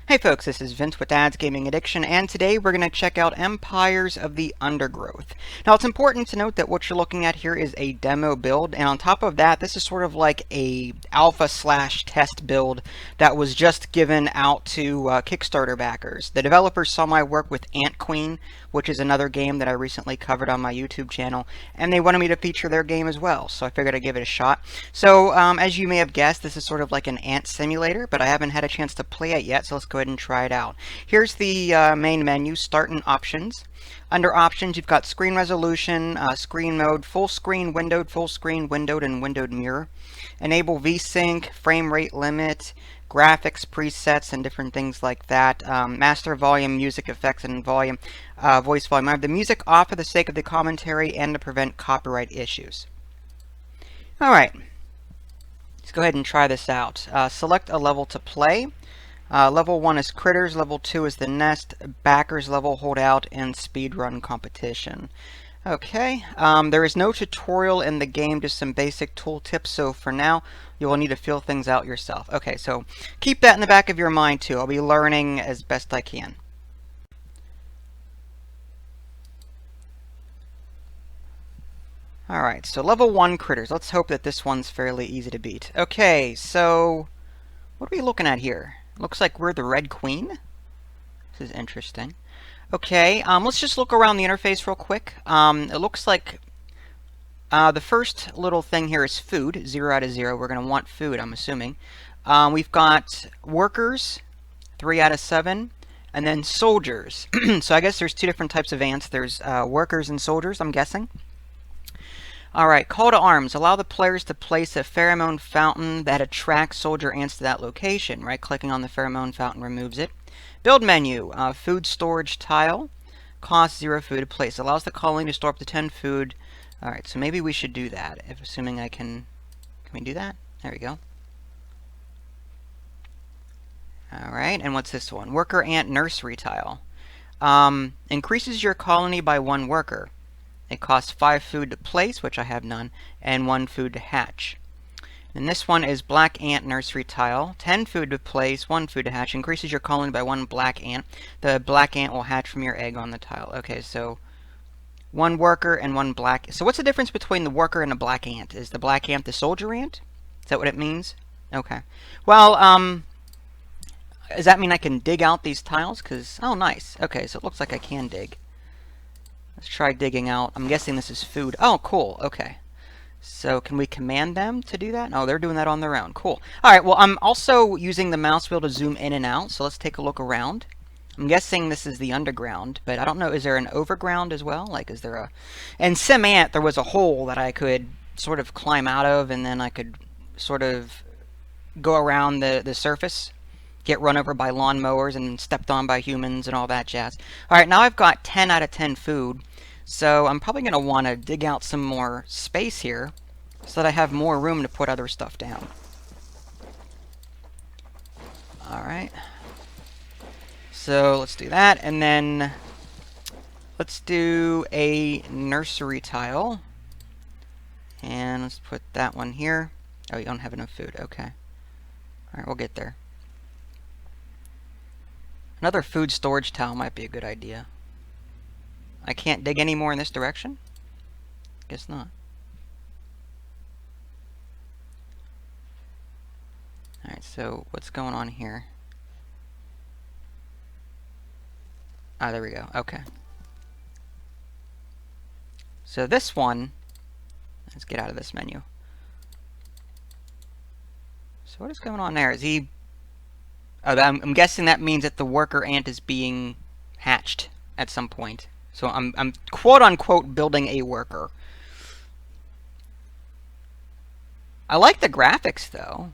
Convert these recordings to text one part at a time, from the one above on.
Hey folks, this is Vince with Dad's Gaming Addiction, and today we're going to check out Empires of the Undergrowth. Now, it's important to note that what you're looking at here is a demo build, and on top of that, this is sort of like a alpha/test build that was just given out to Kickstarter backers. The developers saw my work with Ant Queen, which is another game that I recently covered on my YouTube channel, and they wanted me to feature their game as well, so I figured I'd give it a shot. So, as you may have guessed, this is sort of like an ant simulator, but I haven't had a chance to play it yet, so let's go ahead and try it out. Here's the main menu, Start and Options. Under Options, you've got Screen Resolution, Screen Mode, Full Screen, Windowed, and Windowed Mirror. Enable VSync, Frame Rate Limit, graphics, presets, and different things like that. Master volume, music effects, and volume, voice volume. I have the music off for the sake of the commentary and to prevent copyright issues. Alright, let's go ahead and try this out. Select a level to play. Level 1 is Critters, Level 2 is the Nest, Backers level, Holdout, and Speedrun Competition. Okay, there is no tutorial in the game, just some basic tool tips, so for now, you will need to feel things out yourself. Okay, so keep that in the back of your mind too. I'll be learning as best I can. Alright, so level 1 Critters. Let's hope that this one's fairly easy to beat. Okay, so what are we looking at here? Looks like we're the Red Queen. This is interesting. Okay, let's just look around the interface real quick. It looks like the first little thing here is food, 0 out of 0. We're going to want food, I'm assuming. We've got workers, 3 out of 7, and then soldiers. So I guess there's two different types of ants. There's workers and soldiers, I'm guessing. Alright, call to arms. Allow the players to place a pheromone fountain that attracts soldier ants to that location. Right-clicking on the pheromone fountain removes it. Build menu. Food storage tile. Cost 0 food to place. Allows the colony to store up to 10 food. Alright, so maybe we should do that. If assuming I can... Can we do that? There we go. Alright, and what's this one? Worker ant nursery tile. Increases your colony by 1 worker. It costs 5 food to place, which I have none, and 1 food to hatch. And this one is black ant nursery tile. 10 food to place, 1 food to hatch. Increases your colony by 1 black ant. The black ant will hatch from your egg on the tile. Okay, so 1 worker and 1 black. So what's the difference between the worker and the black ant? Is the black ant the soldier ant? Is that what it means? Okay. Well, does that mean I can dig out these tiles? Oh, nice. Okay, so it looks like I can dig. Let's try digging out. I'm guessing this is food. Oh, cool. Okay. So can we command them to do that? Oh, they're doing that on their own. Cool. Alright, well, I'm also using the mouse wheel to zoom in and out, so let's take a look around. I'm guessing this is the underground, but I don't know. Is there an overground as well? Like, is there a... In SimAnt, there was a hole that I could sort of climb out of, and then I could sort of go around the surface, get run over by lawnmowers and stepped on by humans and all that jazz. Alright, now I've got 10 out of 10 food. So I'm probably going to want to dig out some more space here so that I have more room to put other stuff down. Alright. So let's do that, and then let's do a nursery tile. And let's put that one here. Oh, you don't have enough food. Okay. Alright, we'll get there. Another food storage tile might be a good idea. I can't dig any more in this direction? Guess not. Alright, so what's going on here? Ah, there we go. Okay. So this one... Let's get out of this menu. So what is going on there? Is he... Oh, I'm guessing that means that the worker ant is being hatched at some point. So I'm quote-unquote building a worker. I like the graphics, though.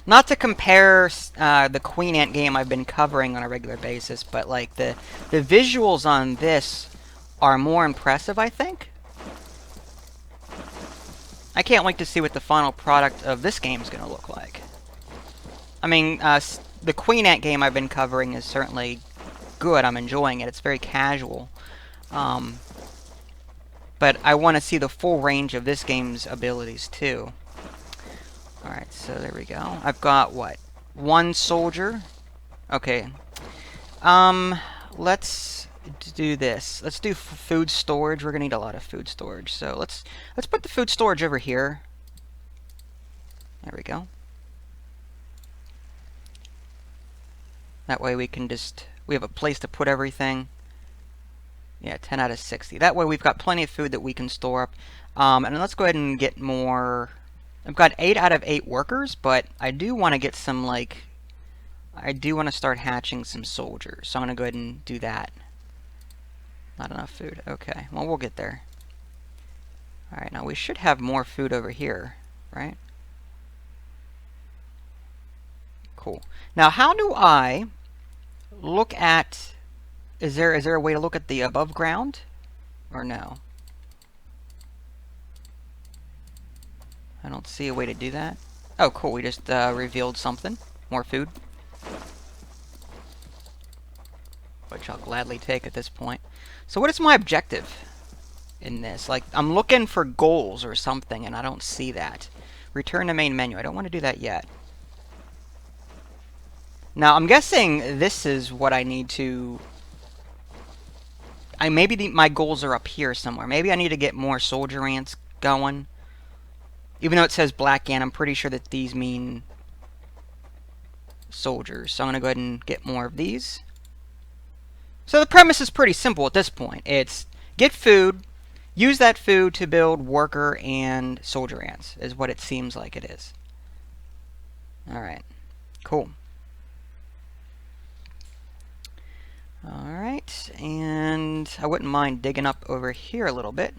Not to compare the Queen Ant game I've been covering on a regular basis, but like the visuals on this are more impressive, I think. I can't wait to see what the final product of this game is going to look like. I mean, the Queen Ant game I've been covering is certainly good. I'm enjoying it. It's very casual. But I want to see the full range of this game's abilities, too. Alright, so there we go. I've got, what? 1 soldier. Okay. Let's do this. Let's do food storage. We're gonna need a lot of food storage. So let's put the food storage over here. There we go. That way we have a place to put everything. Yeah, 10 out of 60. That way we've got plenty of food that we can store up. And then let's go ahead and get more. I've got 8 out of 8 workers, but I do want to get some, like, I do want to start hatching some soldiers. So I'm going to go ahead and do that. Not enough food. Okay, well, we'll get there. Alright, now we should have more food over here, right? Cool. Now, how do I look at... Is there a way to look at the above ground? Or no? I don't see a way to do that. Oh, cool. We just revealed something. More food. Which I'll gladly take at this point. So what is my objective in this? Like, I'm looking for goals or something, and I don't see that. Return to main menu. I don't want to do that yet. Now, I'm guessing this is what I need to... maybe my goals are up here somewhere. Maybe I need to get more soldier ants going. Even though it says black ant, I'm pretty sure that these mean soldiers. So I'm going to go ahead and get more of these. So the premise is pretty simple at this point. It's get food, use that food to build worker and soldier ants, is what it seems like it is. Alright, cool. Alright, and I wouldn't mind digging up over here a little bit.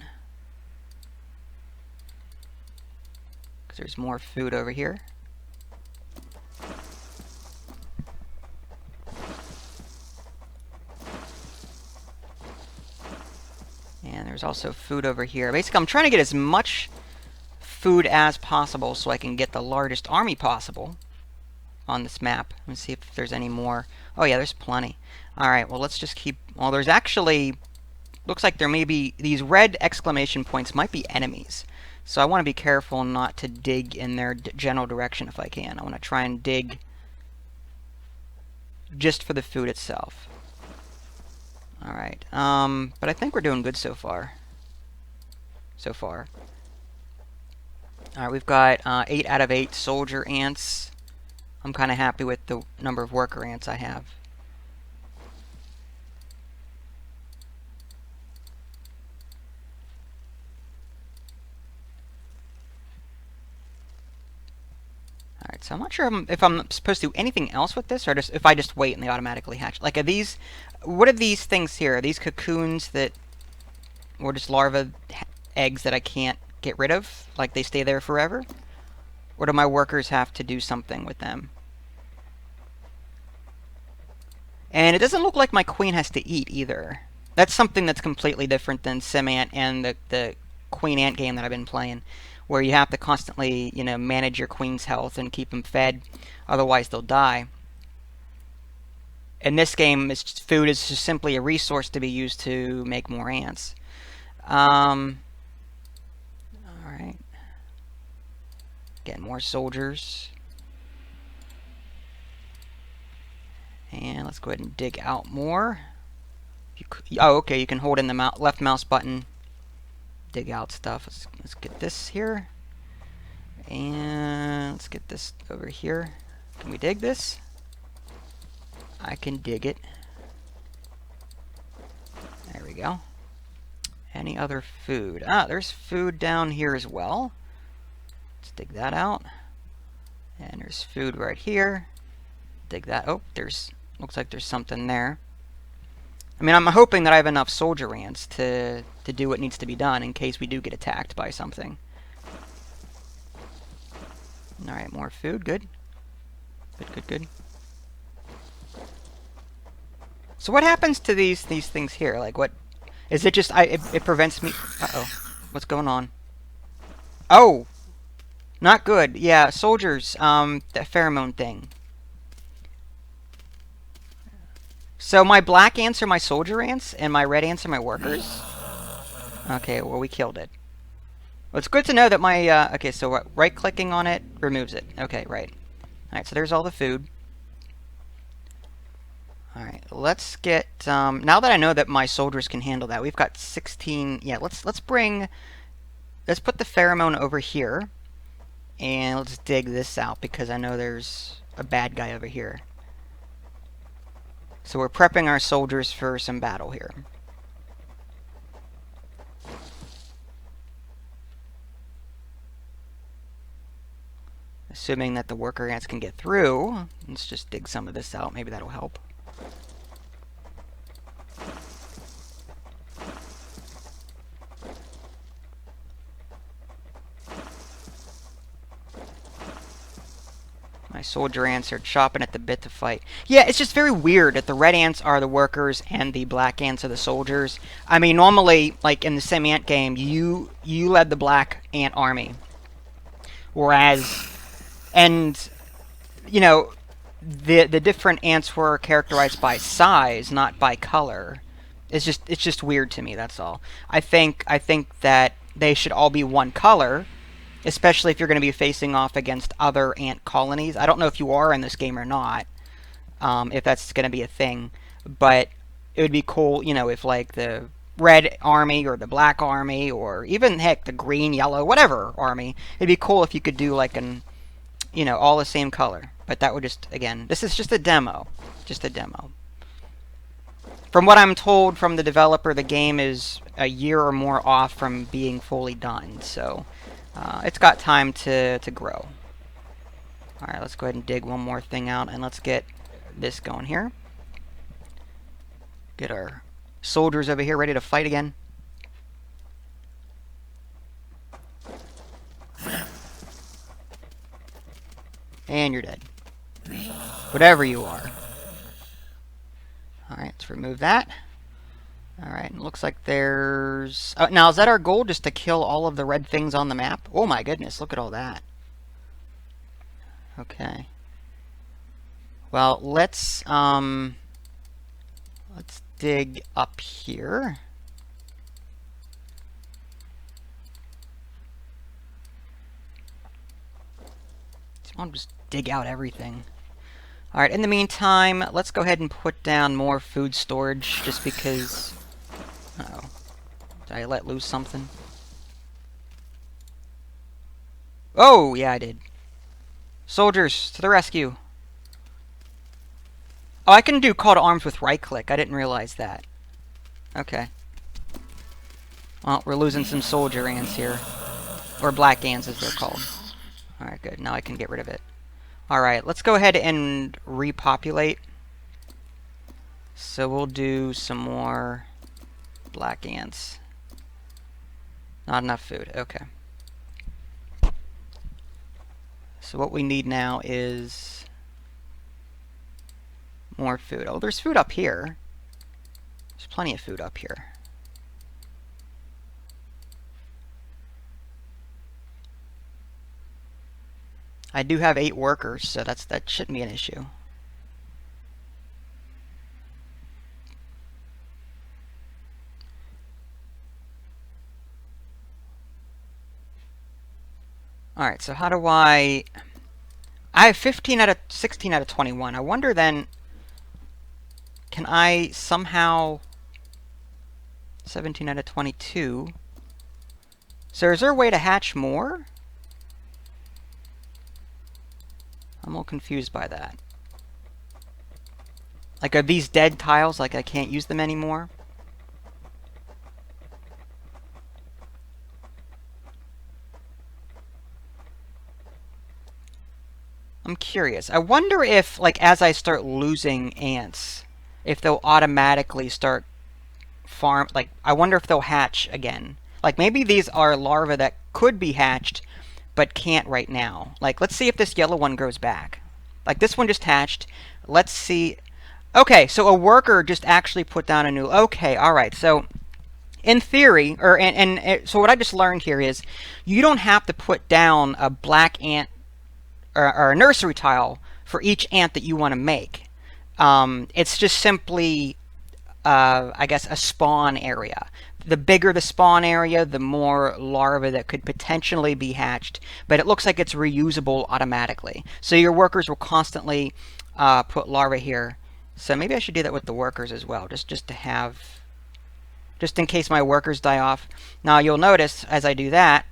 Because there's more food over here. And there's also food over here. Basically, I'm trying to get as much food as possible so I can get the largest army possible on this map. Let's see if there's any more. Oh yeah, there's plenty. Alright, well, let's just keep... Well, there's actually... Looks like there may be... These red exclamation points might be enemies. So I want to be careful not to dig in their general direction if I can. I want to try and dig just for the food itself. Alright, but I think we're doing good so far. Alright, we've got 8 out of 8 soldier ants. I'm kind of happy with the number of worker ants I have. Alright, so I'm not sure if I'm supposed to do anything else with this, or just if I just wait and they automatically hatch. Like, what are these things here? Are these cocoons that, or just larva eggs that I can't get rid of? Like, they stay there forever? Or do my workers have to do something with them? And it doesn't look like my queen has to eat either. That's something that's completely different than SimAnt and the Queen Ant game that I've been playing, where you have to constantly, you know, manage your queen's health and keep them fed, otherwise they'll die. In this game, food is just simply a resource to be used to make more ants. Alright. Get more soldiers. And let's go ahead and dig out more. Oh, okay, you can hold in the left mouse button. Dig out stuff. Let's get this here. And let's get this over here. Can we dig this? I can dig it. There we go. Any other food? Ah, there's food down here as well. Let's dig that out. And there's food right here. Dig that. Oh, looks like there's something there. I mean, I'm hoping that I have enough soldier ants to do what needs to be done in case we do get attacked by something. Alright, more food. Good. Good. So what happens to these things here? Like, what... Is it just... It prevents me... Uh-oh. What's going on? Oh! Not good. Yeah, soldiers. That pheromone thing. So my black ants are my soldier ants, and my red ants are my workers? Okay, well, we killed it. Well, it's good to know that my, okay, so what, right-clicking on it removes it. Okay, right. Alright, so there's all the food. Alright, let's get, now that I know that my soldiers can handle that, we've got 16, yeah, let's put the pheromone over here, and let's dig this out, because I know there's a bad guy over here. So we're prepping our soldiers for some battle here. Assuming that the worker ants can get through, let's just dig some of this out. Maybe that'll help. My soldier ants are chopping at the bit to fight. Yeah, it's just very weird that the red ants are the workers and the black ants are the soldiers. I mean, normally, like in the semi-ant game, you led the black ant army. Whereas, and, you know, the different ants were characterized by size, not by color. It's just weird to me, that's all. I think that they should all be one color, especially if you're going to be facing off against other ant colonies. I don't know if you are in this game or not, if that's going to be a thing, but it would be cool, you know, if like the red army or the black army or even, heck, the green, yellow, whatever army, it'd be cool if you could do like an, you know, all the same color. But that would just, again, this is just a demo. Just a demo. From what I'm told from the developer, the game is a year or more off from being fully done, so it's got time to grow. Alright, let's go ahead and dig one more thing out, and let's get this going here. Get our soldiers over here ready to fight again. And you're dead. Whatever you are. Alright, let's remove that. Alright, looks like there's... Oh, now, is that our goal, just to kill all of the red things on the map? Oh my goodness, look at all that. Okay. Well, let's dig up here. I'll just dig out everything. Alright, in the meantime, let's go ahead and put down more food storage, just because... Uh-oh. Did I let loose something? Oh, yeah, I did. Soldiers, to the rescue. Oh, I can do call to arms with right-click. I didn't realize that. Okay. Well, we're losing some soldier ants here. Or black ants, as they're called. Alright, good. Now I can get rid of it. Alright, let's go ahead and repopulate. So we'll do some more black ants. Not enough food. Okay. So what we need now is more food. Oh, there's food up here. There's plenty of food up here. I do have 8 workers, so that shouldn't be an issue. Alright, so how do I have 15 out of 16 out of 21. I wonder then, can I somehow 17 out of 22? So is there a way to hatch more? I'm a little confused by that. Like, are these dead tiles, like I can't use them anymore? I'm curious. I wonder if, like, as I start losing ants, if they'll automatically start like, I wonder if they'll hatch again. Like, maybe these are larvae that could be hatched, but can't right now. Like, let's see if this yellow one grows back. Like, this one just hatched. Let's see. Okay, so a worker just actually put down a new... Okay, alright, so... In theory, so what I just learned here is, you don't have to put down a black ant or a nursery tile for each ant that you want to make. It's just simply, I guess, a spawn area. the bigger the spawn area, the more larvae that could potentially be hatched. But it looks like it's reusable automatically. So your workers will constantly put larvae here. So maybe I should do that with the workers as well, just to have, just in case my workers die off. Now you'll notice as I do that,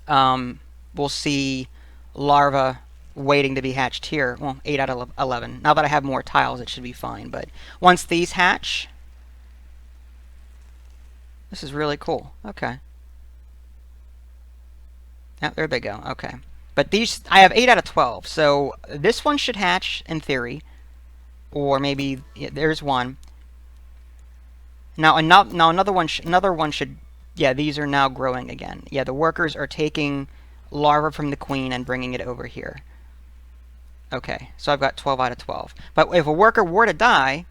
we'll see larvae waiting to be hatched here. Well, 8 out of 11. Now that I have more tiles, it should be fine. But once these hatch, this is really cool. Okay. Yeah, there they go. Okay. But these, I have 8 out of 12. So this one should hatch in theory. Or maybe, yeah, there's one. Now another one should, yeah, these are now growing again. Yeah, the workers are taking larvae from the queen and bringing it over here. Okay, so I've got 12 out of 12. But if a worker were to die,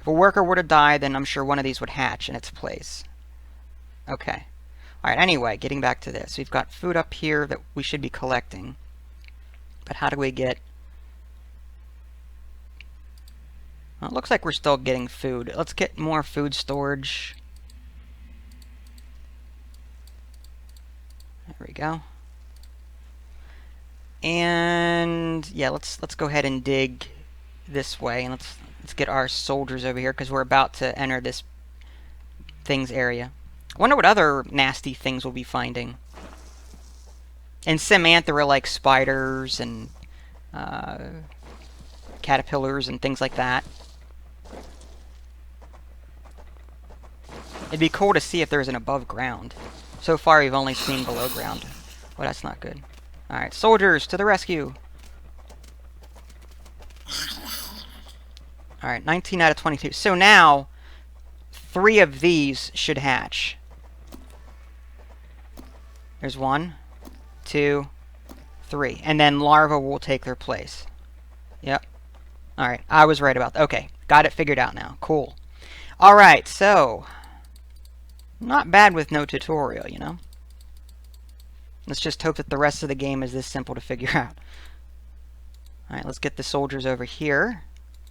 then I'm sure one of these would hatch in its place. Okay. Alright, anyway, getting back to this. We've got food up here that we should be collecting. But how do we get... Well, it looks like we're still getting food. Let's get more food storage. There we go. And yeah, let's go ahead and dig this way, and let's get our soldiers over here because we're about to enter this thing's area. I wonder what other nasty things we'll be finding. In Simanthera, like spiders and caterpillars and things like that. It'd be cool to see if there's an above ground. So far, we've only seen below ground. Well, that's not good. Alright, soldiers, to the rescue! Alright, 19 out of 22. So now, 3 of these should hatch. There's 1, 2, 3. And then larvae will take their place. Yep. Alright, I was right about that. Okay, got it figured out now. Cool. Alright, so... not bad with no tutorial, you know? Let's just hope that the rest of the game is this simple to figure out. Alright, let's get the soldiers over here,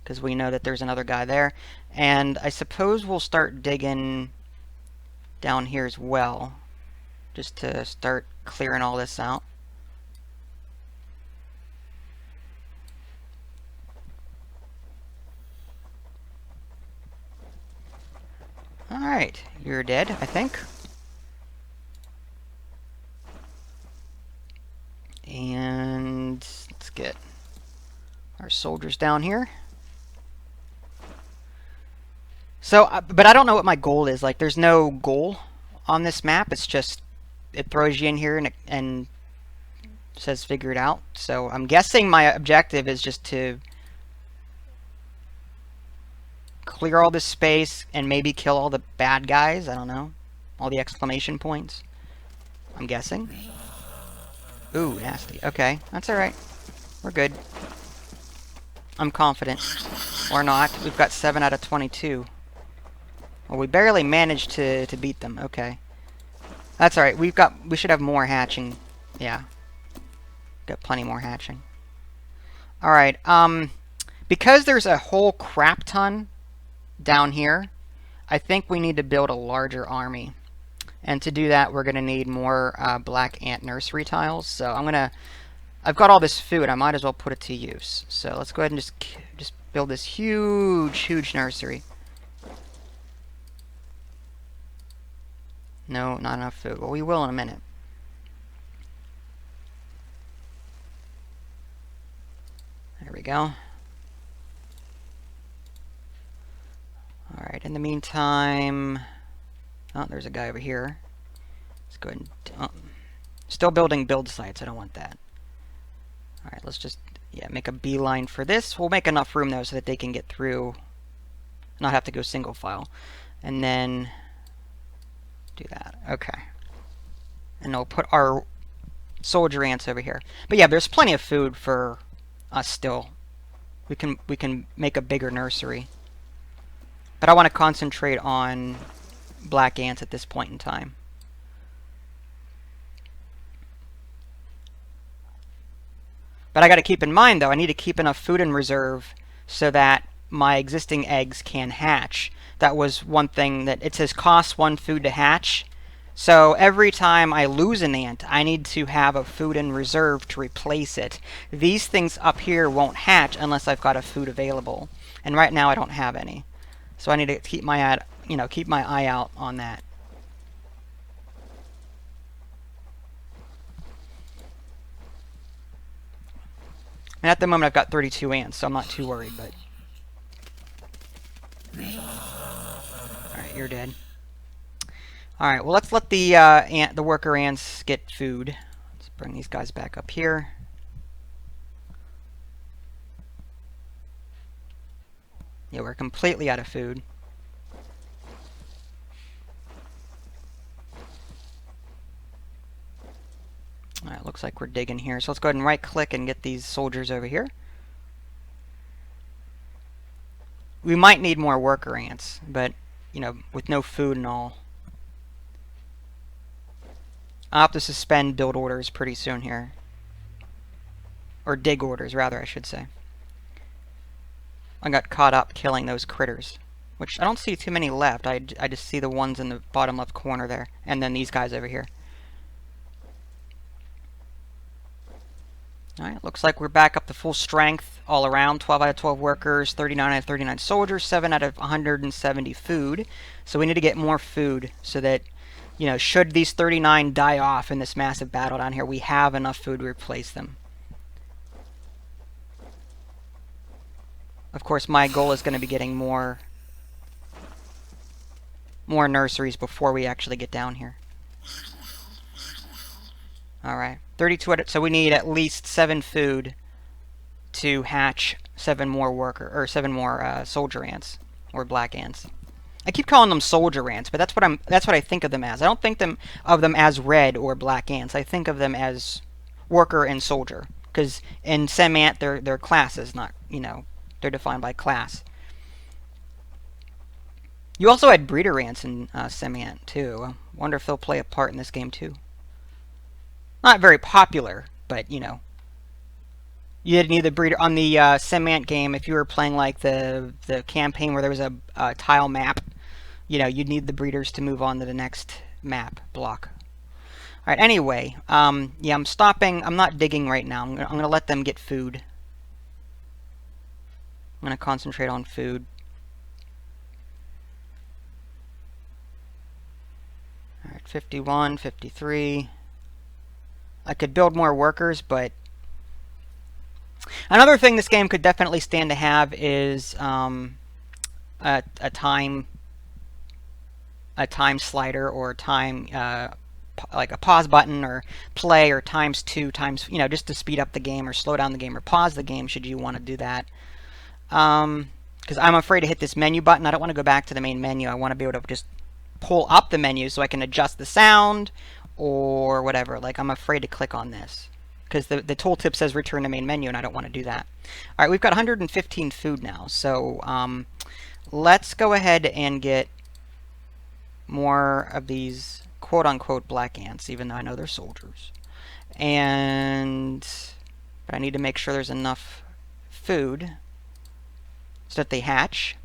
because we know that there's another guy there. And I suppose we'll start digging down here as well, just to start clearing all this out. Alright, you're dead, I think. And let's get our soldiers down here. So, but I don't know what my goal is. Like, there's no goal on this map. It's just, it throws you in here and says figure it out. So I'm guessing my objective is just to clear all this space and maybe kill all the bad guys. I don't know. All the exclamation points. I'm guessing. Ooh, nasty. Okay, that's alright. We're good. I'm confident. Or not. We've got 7 out of 22. Well, we barely managed to beat them. Okay. That's alright. We should have more hatching. Yeah. Got plenty more hatching. Alright, because there's a whole crap ton down here, I think we need to build a larger army. And to do that, we're going to need more black ant nursery tiles. So I've got all this food, I might as well put it to use. So let's go ahead and just build this huge nursery. No, not enough food. Well, we will in a minute. There we go. Alright, in the meantime... Oh, there's a guy over here. Let's go ahead and... still building build sites. I don't want that. Alright, let's just make a beeline for this. We'll make enough room, though, so that they can get through. Not have to go single file. And then... do that. Okay. And we'll put our soldier ants over here. But yeah, there's plenty of food for us still. We can make a bigger nursery. But I want to concentrate on black ants at this point in time. But I got to keep in mind, though, I need to keep enough food in reserve so that my existing eggs can hatch. That was one thing that it says costs 1 food to hatch. So every time I lose an ant, I need to have a food in reserve to replace it. These things up here won't hatch unless I've got a food available. And right now I don't have any. So I need to keep my eye out on that. And at the moment I've got 32 ants, so I'm not too worried, but alright, you're dead. Alright, well, let's let the worker ants get food. Let's bring these guys back up here. Yeah, we're completely out of food. Alright, looks like we're digging here. So let's go ahead and right-click and get these soldiers over here. We might need more worker ants, but, you know, with no food and all. I'll have to suspend build orders pretty soon here. Or dig orders, rather, I should say. I got caught up killing those critters. Which, I don't see too many left. I just see the ones in the bottom left corner there. And then these guys over here. Alright, looks like we're back up to full strength all around. 12 out of 12 workers, 39 out of 39 soldiers, 7 out of 170 food. So we need to get more food so that, you know, should these 39 die off in this massive battle down here, we have enough food to replace them. Of course, my goal is going to be getting more nurseries before we actually get down here. Alright, 32, so we need at least 7 food to hatch 7 more soldier ants, or black ants. I keep calling them soldier ants, but that's what I think of them as. I don't think of them as red or black ants. I think of them as worker and soldier, because in SemAnt they're classes, not, you know, they're defined by class. You also had breeder ants in SemAnt too. I wonder if they'll play a part in this game too. Not very popular, but, you know. You didn't need the breeder on the SemAnt game. If you were playing like the campaign where there was a tile map, you know, you'd need the breeders to move on to the next map block. All right. Anyway, yeah, I'm stopping. I'm not digging right now. I'm gonna let them get food. I'm gonna concentrate on food. All right, 51, 53. I could build more workers, but another thing this game could definitely stand to have is a time slider, or time like a pause button, or play, or ×2 times, you know, just to speed up the game or slow down the game or pause the game should you want to do that. Because I'm afraid to hit this menu button. I don't want to go back to the main menu. I want to be able to just pull up the menu so I can adjust the sound or whatever. Like, I'm afraid to click on this because the tooltip says return to main menu, and I don't want to do that. All right, we've got 115 food now, so let's go ahead and get more of these quote-unquote black ants, even though I know they're soldiers. But I need to make sure there's enough food so that they hatch.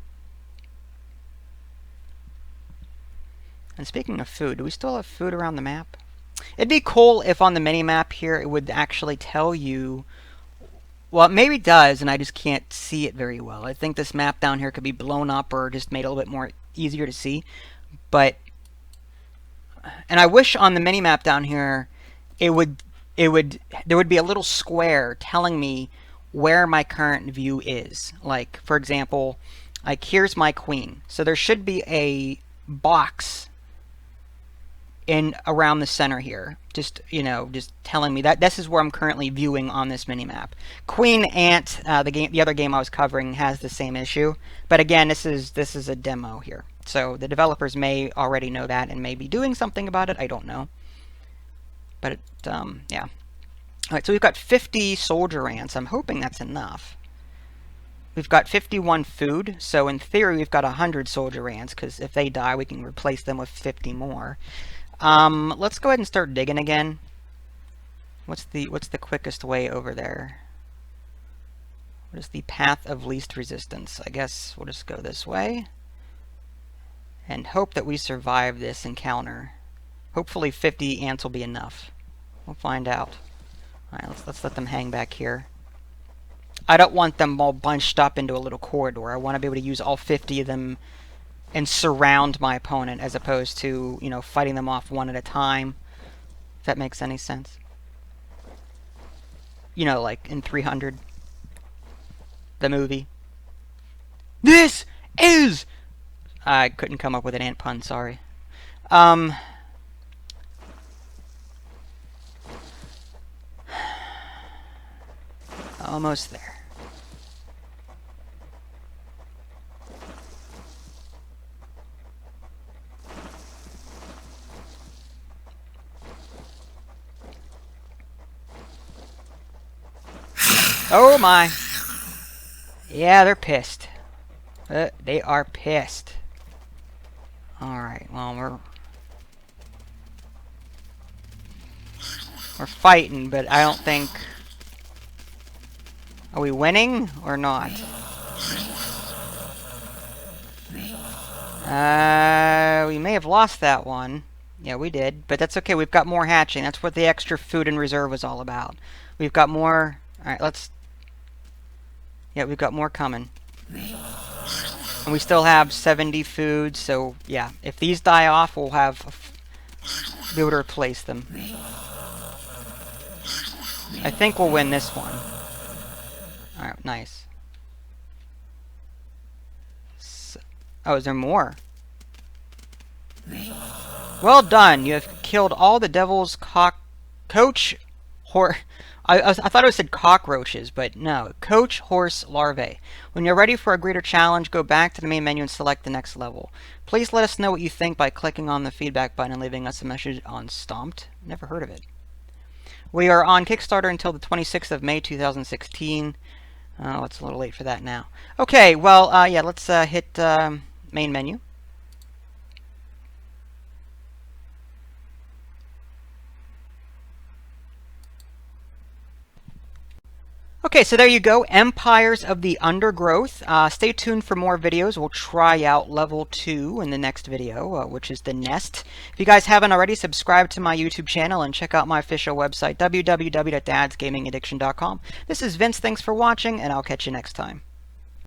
And speaking of food, do we still have food around the map? It'd be cool if on the mini-map here it would actually tell you... Well, it maybe does, and I just can't see it very well. I think this map down here could be blown up or just made a little bit more easier to see. But... And I wish on the mini-map down here there would be a little square telling me where my current view is. Like, for example, like here's my queen. So there should be a box in around the center here, just, you know, just telling me that this is where I'm currently viewing on this mini-map. Queen Ant, the other game I was covering, has the same issue, but again, this is a demo here, so the developers may already know that and may be doing something about it. I don't know, but yeah. All right, so we've got 50 soldier ants. I'm hoping that's enough. We've got 51 food, so in theory we've got 100 soldier ants, because if they die we can replace them with 50 more. Let's go ahead and start digging again. What's the quickest way over there? What is the path of least resistance? I guess we'll just go this way and hope that we survive this encounter. Hopefully 50 ants will be enough. We'll find out. Alright, let's let them hang back here. I don't want them all bunched up into a little corridor. I want to be able to use all 50 of them and surround my opponent as opposed to, you know, fighting them off one at a time. If that makes any sense. You know, like in 300. The movie. This is... I couldn't come up with an ant pun, sorry. Almost there. Oh my. Yeah, they're pissed. They are pissed. Alright, well, we're fighting, but I don't think... Are we winning or not? We may have lost that one. Yeah, we did, but that's okay. We've got more hatching. That's what the extra food in reserve was all about. We've got more... Alright, let's... Yeah, we've got more coming. And we still have 70 food, so yeah. If these die off, we'll have... be able to replace them. I think we'll win this one. Alright, nice. So, oh, is there more? Well done. You have killed all the devil's coach... I thought it said cockroaches, but no. Coach horse larvae. When you're ready for a greater challenge, go back to the main menu and select the next level. Please let us know what you think by clicking on the feedback button and leaving us a message on Stomped. Never heard of it. We are on Kickstarter until the 26th of May 2016. Oh, it's a little late for that now. Okay, well, yeah, let's hit main menu. Okay, so there you go, Empires of the Undergrowth. Stay tuned for more videos. We'll try out level 2 in the next video, which is the nest. If you guys haven't already, subscribe to my YouTube channel and check out my official website, www.dadsgamingaddiction.com. This is Vince, thanks for watching, and I'll catch you next time.